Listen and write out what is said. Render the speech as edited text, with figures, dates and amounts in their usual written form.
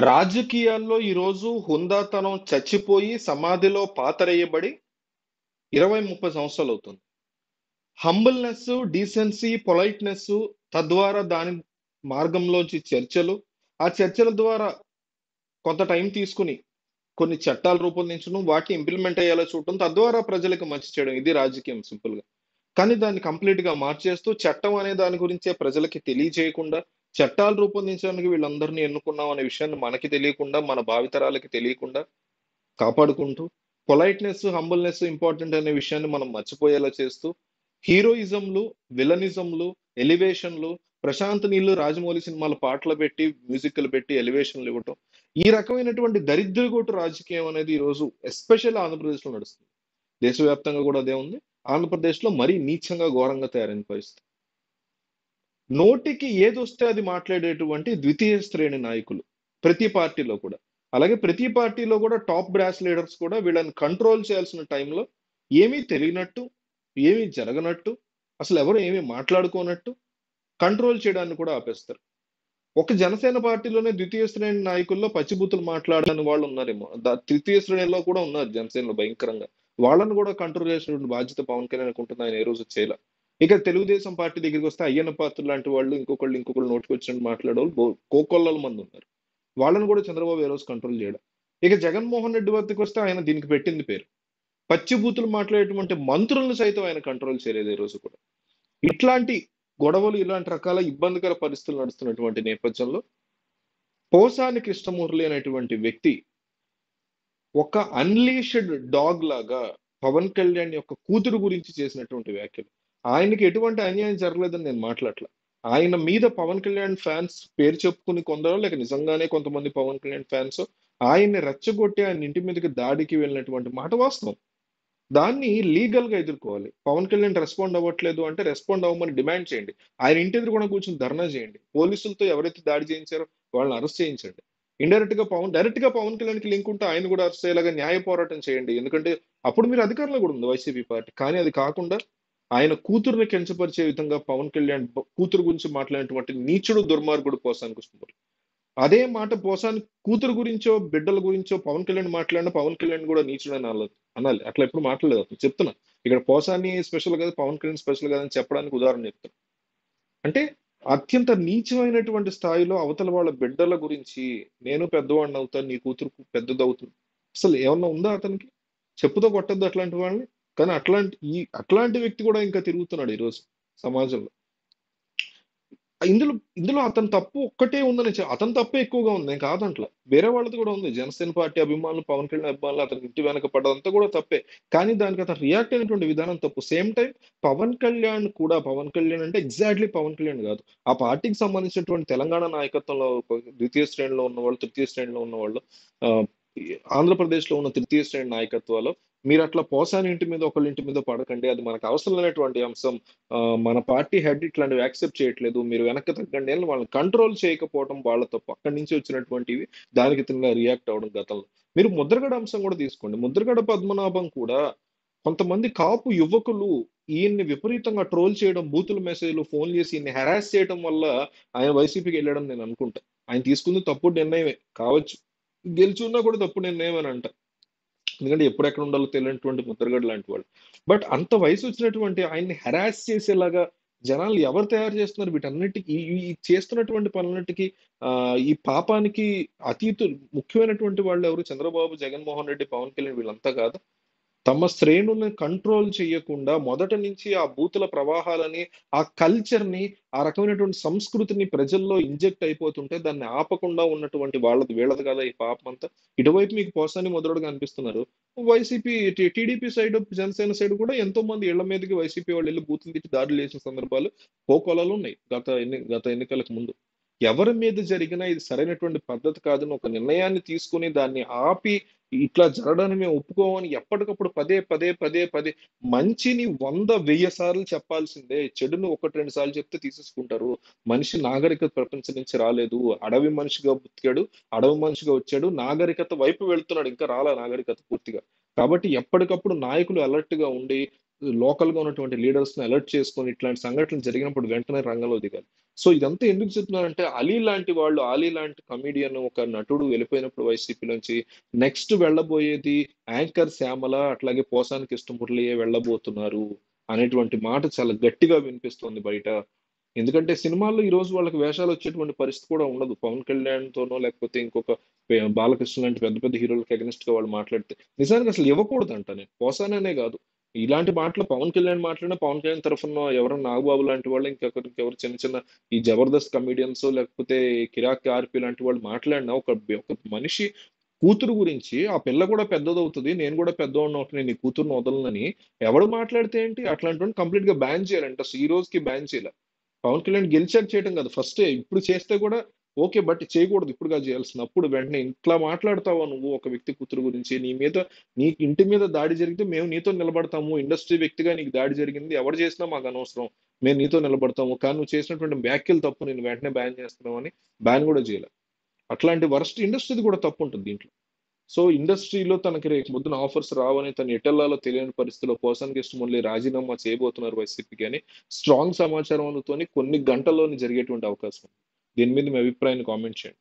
రాజకీయాల్లో ఈరోజు హుందాతనం చచ్చిపోయి సమాధిలో పాతరేయబడి 20, 30 సంవత్సరాలవుతుంది. హంబుల్‌నెస్, డీసెన్సీ, పొలైట్‌నెస్ తద్వారా దాని మార్గంలోంచి చర్చలు, ఆ చర్చల ద్వారా కొంత టైం తీసుకొని కొన్ని చట్టాలు రూపొందించడం, వాటిని ఇంప్లిమెంట్ అయ్యేలా చూడటం, తద్వారా ప్రజలకు మంచి చేయడం. ఇది రాజకీయం సింపుల్‌గా. కానీ దాన్ని కంప్లీట్‌గా మార్చేస్తూ చట్టం అనే దాని గురించే ప్రజలకి తెలియజేయకుండా, చట్టాలు రూపొందించడానికి వీళ్ళందరిని ఎన్నుకున్నాం అనే విషయాన్ని మనకి తెలియకుండా, మన భావితరాలకి తెలియకుండా కాపాడుకుంటూ, పొలైట్‌నెస్, హంబుల్‌నెస్ ఇంపార్టెంట్ అనే విషయాన్ని మనం మర్చిపోయేలా చేస్తూ, హీరోయిజంలు, విలనిజంలు, ఎలివేషన్‌లు, ప్రశాంత్ నీల్, రాజమౌళి సినిమాల పాటలు పెట్టి, మ్యూజిక్‌లు పెట్టి ఎలివేషన్‌లు ఇవ్వటం. ఈ రకమైనటువంటి దరిద్రగోటు రాజకీయం అనేది ఈరోజు ఎస్పెషల్లీ ఆంధ్రప్రదేశ్‌లో నడుస్తుంది. దేశవ్యాప్తంగా కూడా అదే ఉంది. ఆంధ్రప్రదేశ్‌లో మరీ నీచంగా, ఘోరంగా తయారైన పరిస్థితి. నోటికి ఏదొస్తే అది మాట్లాడేటువంటి ద్వితీయ శ్రేణి నాయకులు. ప్రతి పార్టీలో కూడా. అలాగే ప్రతి పార్టీలో కూడా టాప్ బ్రాస్ లీడర్స్ కూడా వీళ్ళని కంట్రోల్ చేయాల్సిన టైంలో ఏమీ తెలియనట్టు, ఏమీ జరగనట్టు, అసలెవరు ఏమీ మాట్లాడుకోనట్టు కంట్రోల్ చేయడాన్ని కూడా ఆపేస్తారు. ఒక జనసేన పార్టీలోనే ద్వితీయ శ్రేణి నాయకుల్లో పచ్చిబూతులు మాట్లాడని వాళ్ళు ఉన్నారేమో. తృతీయ శ్రేణిలో కూడా ఉన్నారు జనసేనలో భయంకరంగా. వాళ్ళని కూడా కంట్రోల్ చేసినటువంటి బాధ్యత పవన్ కళ్యాణ్‌కి ఉంటుంది. ఆయన ఏ రోజు చేయల. ఇక తెలుగుదేశం పార్టీ దగ్గరికొస్తే అయ్యన్న పాత్రుడు లాంటి వాళ్ళు ఇంకొకళ్ళు నోటికొచ్చినట్టు మాట్లాడేవాళ్ళు కోకొల్లల మంది ఉన్నారు. వాళ్ళని కూడా చంద్రబాబు ఏ రోజు కంట్రోల్ చేయడు. ఇక జగన్మోహన్ రెడ్డి వద్దకొస్తే ఆయన దీనికి పెట్టింది పేరు. పచ్చి బూతులు మాట్లాడేటువంటి మంత్రులను సైతం ఆయన కంట్రోల్ చేయలేదు ఏ రోజు కూడా. ఇట్లాంటి గొడవలు, ఇలాంటి రకాల ఇబ్బందికర పరిస్థితులు నడుస్తున్నటువంటి నేపథ్యంలో పోసాని కృష్ణమురళి అనేటువంటి వ్యక్తి ఒక అన్లీష్డ్ డాగ్ లాగా పవన్ కళ్యాణ్ యొక్క కూతురు గురించి చేసినటువంటి వ్యాఖ్యలు. ఆయనకి ఎటువంటి అన్యాయం జరగలేదని నేను మాట్లాడట్లా. ఆయన మీద పవన్ కళ్యాణ్ ఫ్యాన్స్ పేరు చెప్పుకుని కొందరో, లేక నిజంగానే కొంతమంది పవన్ కళ్యాణ్ ఫ్యాన్స్ ఆయన్ని రెచ్చగొట్టి ఆయన ఇంటి మీదకి దాడికి వెళ్ళినటువంటి మాట వాస్తవం. దాన్ని లీగల్ గా ఎదుర్కోవాలి. పవన్ కళ్యాణ్ రెస్పాండ్ అవ్వట్లేదు అంటే రెస్పాండ్ అవ్వమని డిమాండ్ చేయండి. ఆయన ఇంటి ఎదురుగుండా కూర్చొని ధర్నా చేయండి. పోలీసులతో ఎవరైతే దాడి చేయించారో వాళ్ళని అరెస్ట్ చేయించండి. డైరెక్ట్ గా పవన్ కళ్యాణ్ కి లింక్ ఉంటే ఆయన కూడా అరెస్ట్ అయ్యేలాగా న్యాయ పోరాటం చేయండి. ఎందుకంటే అప్పుడు మీరు అధికారంలో కూడా ఉంది వైసీపీ పార్టీ. కానీ అది కాకుండా ఆయన కూతురుని కించపరిచే విధంగా పవన్ కళ్యాణ్ కూతురు గురించి మాట్లాడినటువంటి నీచుడు, దుర్మార్గుడు పోసానికి వస్తున్నారు. అదే మాట పోసాని కూతురు గురించో, బిడ్డల గురించో పవన్ కళ్యాణ్ మాట్లాడినా పవన్ కళ్యాణ్ కూడా నీచుడని అనాలి. అట్లా ఎప్పుడు మాట్లాడలేదు అతను. చెప్తున్నా. ఇక్కడ పోసాని స్పెషల్ కాదు, పవన్ కళ్యాణ్ స్పెషల్ కాదని చెప్పడానికి ఉదాహరణ చెప్తున్నా. అంటే అత్యంత నీచమైనటువంటి స్థాయిలో అవతల వాళ్ళ బిడ్డల గురించి నేను పెద్దవాడిని అవుతాను, నీ కూతురు పెద్దదవుతుంది. అసలు ఏమన్నా ఉందా అతనికి? చెప్పుతో కొట్టద్దు అట్లాంటి వాళ్ళని. కానీ అట్లాంటి వ్యక్తి కూడా ఇంకా తిరుగుతున్నాడు ఈరోజు సమాజంలో. ఇందులో ఇందులో అతని తప్పు ఒక్కటే ఉందని అతని తప్పే ఎక్కువగా ఉంది. నేను కాదంట్లా. వేరే వాళ్ళది కూడా ఉంది. జనసేన పార్టీ అభిమానులు, పవన్ కళ్యాణ్ అభిమానులు అతనికి ఇంటి వెనక పడ్డదంతా కూడా తప్పే. కానీ దానికి అతను రియాక్ట్ అయినటువంటి విధానం తప్పు. సేమ్ టైమ్ పవన్ కళ్యాణ్ అంటే ఎగ్జాక్ట్‌లీ పవన్ కళ్యాణ్ గాదు. ఆ పార్టీకి సంబంధించినటువంటి తెలంగాణ నాయకత్వంలో ద్వితీయ శ్రేణిలో ఉన్నవాళ్ళు, తృతీయ శ్రేణిలో ఉన్నవాళ్ళు, ఆహ్, ఈ ఆంధ్రప్రదేశ్‌లో ఉన్న తృతీయ శ్రేణి నాయకత్వాలు మీరట్లా పోసాని ఇంటి మీద, ఒకళ్ళ ఇంటి మీద పడకండి. అది మనకు అవసరం లేనటువంటి అంశం. మన పార్టీ హెడ్ ఇట్లాంటివి యాక్సెప్ట్ చేయట్లేదు. మీరు వెనక్కి తగ్గండి అని వాళ్ళని కంట్రోల్ చేయకపోవడం వాళ్ళ తప్పు. అక్కడి నుంచి వచ్చినటువంటివి దానికి తిన్న రియాక్ట్ అవ్వడం గతంలో. మీరు ముద్రగడ అంశం కూడా తీసుకోండి. ముద్రగడ పద్మనాభం కూడా కొంతమంది కాపు యువకులు ఈయన్ని విపరీతంగా ట్రోల్ చేయడం, బూతుల మెసేజ్‌లు, ఫోన్లు చేసి ఈయన్ని హెరాస్ చేయడం వల్ల ఆయన వైసీపీకి వెళ్ళాడని నేను అనుకుంటా. ఆయన తీసుకుంది తప్పుడు నిర్ణయమే కావచ్చు. గెలిచున్నా కూడా తప్పుడు నిర్ణయం అని అంట. ఎందుకంటే ఎప్పుడెక్కడ ఉండాలో తెలియనటువంటి ముద్రగడ లాంటి వాడు. బట్ అంత వయసు వచ్చినటువంటి ఆయన్ని హెరాస్ చేసేలాగా జనాలు ఎవరు తయారు చేస్తున్నారు వీటన్నిటికి ఈ చేస్తున్నటువంటి పనులన్నిటికి ఈ పాపానికి ముఖ్యమైనటువంటి వాళ్ళు ఎవరు? చంద్రబాబు, జగన్మోహన్ రెడ్డి, పవన్ కళ్యాణ్ వీళ్ళంతా కాదా? తమ శ్రేణుల్ని కంట్రోల్ చేయకుండా మొదట నుంచి ఆ బూతుల ప్రవాహాలని, ఆ కల్చర్‌ని, ఆ రకమైనటువంటి సంస్కృతిని ప్రజల్లో ఇంజెక్ట్ అయిపోతుంటే దాన్ని ఆపకుండా ఉన్నటువంటి వీళ్ళది కదా ఈ పాపమంతా. ఇటువైపు మీకు పోసాని ముద్రగడ కనిపిస్తున్నారు. YCP TDP side, Janasena side కూడా ఎంతో మంది ఇళ్ల మీదకి వైసీపీ వాళ్ళు ఎళ్లి బూతులు తిట్టి దాడులు చేసిన సందర్భాలు కోకొల్లలున్నాయి. గత ఎన్నికలకు ముందు. ఎవరి మీద జరిగినా ఇది సరైనటువంటి పద్ధతి కాదని ఒక నిర్ణయాన్ని తీసుకొని దాన్ని ఆపి ఇట్లా జరగడాన్ని మేము ఒప్పుకోమని ఎప్పటికప్పుడు పదే మంచిని 100, 1000 సార్లు చెప్పాల్సిందే. చెడుని 1, 2 సార్లు చెప్తే తీసేసుకుంటారు. మనిషి నాగరికత ప్రపంచం నుంచి రాలేదు. అడవి మనిషిగా బతికాడు. అడవి మనిషిగా వచ్చాడు. నాగరికత వైపు వెళ్తున్నాడు. ఇంకా రాలా నాగరికత పూర్తిగా. కాబట్టి ఎప్పటికప్పుడు నాయకులు అలర్ట్‌గా ఉండి లోకల్‌గా ఉన్నటువంటి లీడర్స్‌ని అలర్ట్ చేసుకొని ఇట్లాంటి సంఘటనలు జరిగినప్పుడు వెంటనే రంగంలో దిగాలి. సో ఇదంతా ఎందుకు చెప్తున్నానంటే అలీ లాంటి వాళ్ళు, ఆలీ లాంటి కమెడియన్ ఒక నటుడు వెళ్ళిపోయినప్పుడు వైసీపీలోంచి నెక్స్ట్ వెళ్ళబోయేది యాంకర్ శ్యామల, అట్లాగే పోసాని కృష్ణమురళియే వెళ్ళబోతున్నారు అనేటువంటి మాట చాలా గట్టిగా వినిపిస్తుంది బయట. ఎందుకంటే సినిమాల్లో ఈరోజు వాళ్ళకి వేషాలొచ్చేటువంటి పరిస్థితి కూడా ఉండదు. 'పవన్ కళ్యాణ్‌తోనో లేకపోతే ఇంకొక 'బాలకృష్ణ' లాంటి పెద్ద పెద్ద హీరోలకి అగెయినెస్ట్‌గా వాళ్ళు మాట్లాడితే నిజానికి అసలు ఇవ్వకూడదంట నేను. పోసాననే గాదు. ఇలాంటి మాటలు 'పవన్ కళ్యాణ్' మాట్లాడినా 'పవన్ కళ్యాణ్' తరఫున ఎవరైనా 'నాగబాబు' లాంటి వాళ్ళు ఇంకెవరు చిన్న చిన్న ఈ 'జబర్దస్త్' కమెడియన్సో లేకపోతే 'కిరాక్ ఆర్‌పి' లాంటి వాళ్ళు మాట్లాడినా ఒక మనిషి కూతురు గురించి ఆ పిల్ల కూడా పెద్దదవుతది. నేను కూడా పెద్దోడినవుతాను. నేను నీ కూతురిని వదలనని ఎవడు మాట్లాడితే ఏంటి? అట్లాంటోడిని కంప్లీట్‌గా బ్యాన్ చేయాలంట. అసలు ఈ రోజుకి బ్యాన్ చేయల. పవన్ కళ్యాణ్ గెలిచాక చేయటం కాదు. ఫస్టే ఇప్పుడు చేస్తే కూడా ఓకే. బట్ చేయకూడదు. ఇప్పుడు కాదు చేయాల్సింది. అప్పుడు వెంటనే ఇట్లా మాట్లాడతావా నువ్వు ఒక వ్యక్తి కూతురు గురించి? నీ ఇంటి మీద దాడి జరిగితే మేము నీతో నిలబడతాము. ఇండస్ట్రీ వ్యక్తిగా నీకు దాడి జరిగింది. ఎవరు చేసినా మాకనవసరం. మేము నీతో నిలబడతాము. కానీ నువ్వు చేసినటువంటి వ్యాఖ్యలు తప్పు. నిన్ను వెంటనే బ్యాన్ చేస్తున్నామని బ్యాన్ కూడా చేయలే. అట్లాంటి వరస్ట్ ఇండస్ట్రీది కూడా తప్పుంటది దీంట్లో. సో, ఇండస్ట్రీలో తనకి రేపు పొద్దున ఆఫర్స్ రావని తను ఎటెళ్ళాలో తెలియని పరిస్థితిలో పోసాని కృష్ణమురళి రాజీనామా చేయబోతున్నారు వైసీపీకి అని స్ట్రాంగ్ సమాచారం అందుతోని కొన్ని గంటల్లోనే జరిగేటువంటి అవకాశం ఉంది. దీని మీద మీ అభిప్రాయాన్ని కామెంట్ చేయండి.